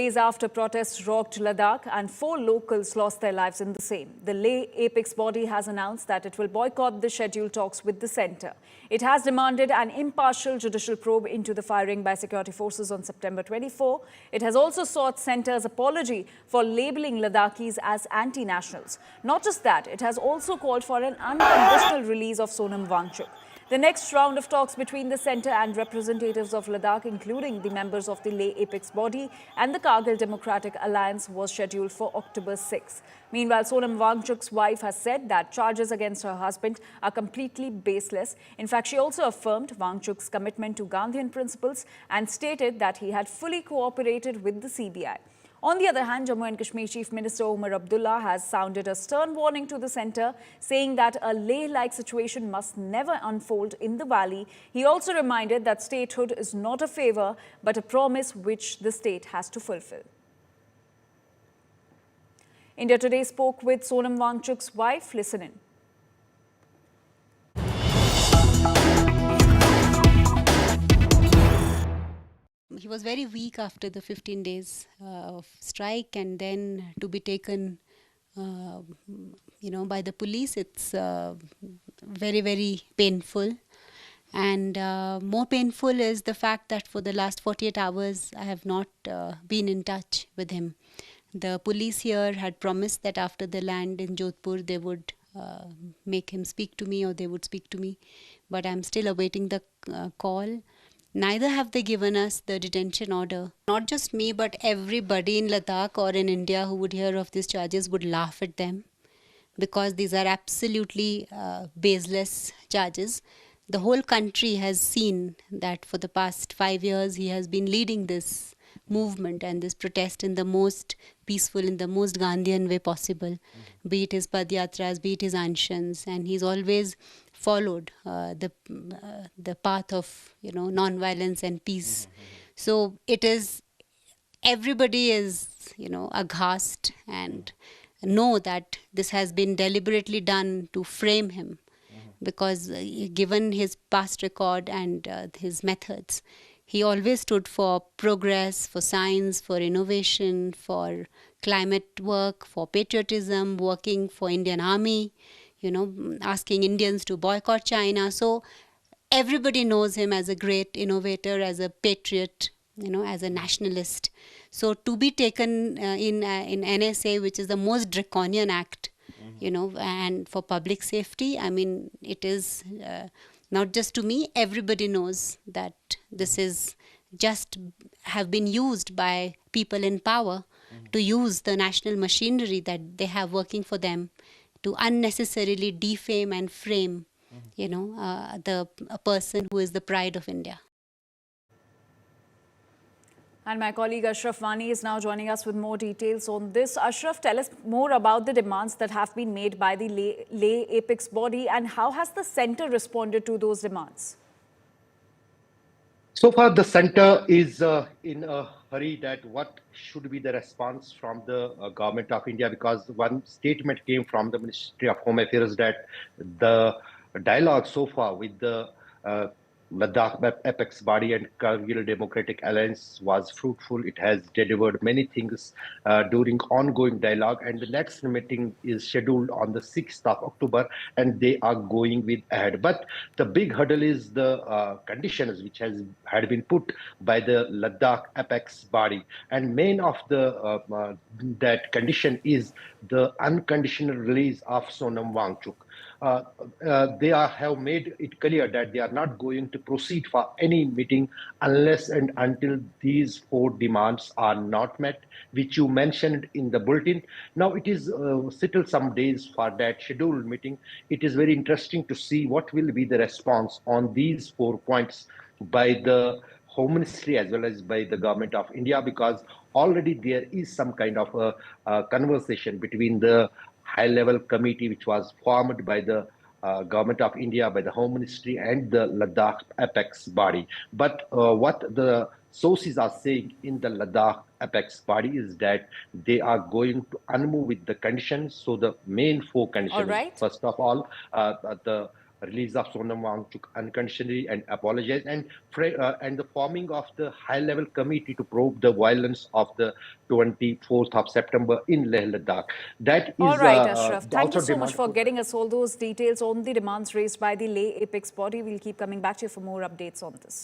days after protests rocked Ladakh and 4 locals lost their lives in the same, the Leh apex body has announced that it will boycott the scheduled talks with the centre. It has demanded an impartial judicial probe into the firing by security forces on September 24. It has also sought centre's apology for labelling Ladakhis as anti-nationals. Not just that, it has also called for an unconditional release of Sonam Wangchuk. The next round of talks between the centre and representatives of Ladakh, including the members of the Leh apex body and the Kargil Democratic Alliance, was scheduled for October 6. Meanwhile, Sonam Wangchuk's wife has said that charges against her husband are completely baseless. In fact, she also affirmed Wangchuk's commitment to Gandhian principles and stated that he had fully cooperated with the CBI. On the other hand, Jammu and Kashmir Chief Minister Omar Abdullah has sounded a stern warning to the centre, saying that a Leh-like situation must never unfold in the valley. He also reminded that statehood is not a favour, but a promise which the state has to fulfill. India Today spoke with Sonam Wangchuk's wife. Listen in. He was very weak after the 15 days of strike, and then to be taken, by the police, it's very, very painful. And more painful is the fact that for the last 48 hours, I have not been in touch with him. The police here had promised that after the land in Jodhpur, they would make him speak to me, or they would speak to me. But I'm still awaiting the call. Neither have they given us the detention order. Not just me, but everybody in Ladakh or in India who would hear of these charges would laugh at them, because these are absolutely baseless charges. The whole country has seen that for the past 5 years he has been leading this movement and this protest in the most peaceful, in the most Gandhian way possible, be it his padyatras, be it his anshans, and he's always followed the path of non-violence and peace. So it is, everybody is aghast and know that this has been deliberately done to frame him, because given his past record and his methods, he always stood for progress, for science, for innovation, for climate work, for patriotism, working for Indian Army, asking Indians to boycott China. So everybody knows him as a great innovator, as a patriot, as a nationalist. So to be taken in NSA, which is the most draconian act, and for public safety, I mean, it is not just to me, everybody knows that this is just have been used by people in power to use the national machinery that they have working for them to unnecessarily defame and frame, a person who is the pride of India. And my colleague Ashraf Wani is now joining us with more details on this. Ashraf, tell us more about the demands that have been made by the Leh apex body, and how has the centre responded to those demands? So far, the centre is in a hurry that what should be the response from the government of India, because one statement came from the Ministry of Home Affairs that the dialogue so far with the Ladakh apex body and Kargil Democratic Alliance was fruitful. It has delivered many things during ongoing dialogue, and the next meeting is scheduled on the 6th of October, and they are going with ahead. But the big hurdle is the conditions which had been put by the Ladakh apex body, and main of the that condition is the unconditional release of Sonam Wangchuk. They have made it clear that they are not going to proceed for any meeting unless and until these 4 demands are not met, which you mentioned in the bulletin. Now it is still some days for that scheduled meeting. It is very interesting to see what will be the response on these 4 points by the Home Ministry as well as by the Government of India, because already there is some kind of a conversation between the high-level committee which was formed by the Government of India, by the Home Ministry and the Ladakh apex body. But what the sources are saying in the Ladakh apex body is that they are going to unmove with the conditions. So the main 4 conditions, first of all, the release of Sonam Wangchuk unconditionally and apologize, and the forming of the high-level committee to probe the violence of the 24th of September in Leh Ladakh. That All is right, Ashraf. Thank you also so much demand. for getting us all those details on the demands raised by the Leh Apex body. We'll keep coming back to you for more updates on this.